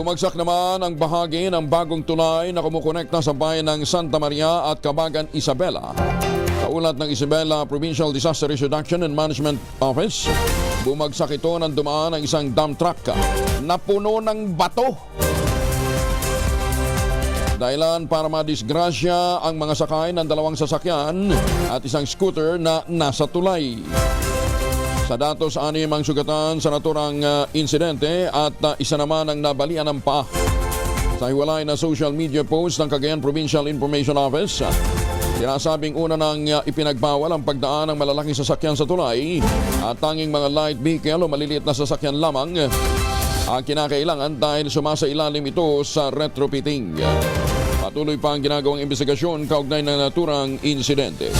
Bumagsak naman ang bahagi ng bagong tulay na kumukonekta sa bayan ng Santa Maria at Cabagan, Isabela. Kaulat ng Isabela Provincial Disaster Risk Reduction and Management Office, bumagsak ito nang dumaan ang isang dump truck na puno ng bato. Dahilan para madisgrasya ang mga sakay ng dalawang sasakyan at isang scooter na nasa tulay. Sa datos, 6 ang sugatan sa naturang insidente at isa naman ang nabalian ng paa. Sa hiwalay na social media post ng Cagayan Provincial Information Office, sinasabing una nang ipinagbawal ang pagdaan ng malalaking sasakyan sa tulay at tanging mga light vehicle o maliliit na sasakyan lamang ang kinakailangan dahil sumasailalim ito sa retrofitting. Patuloy pa ang ginagawang investigasyon kaugnay ng naturang insidente.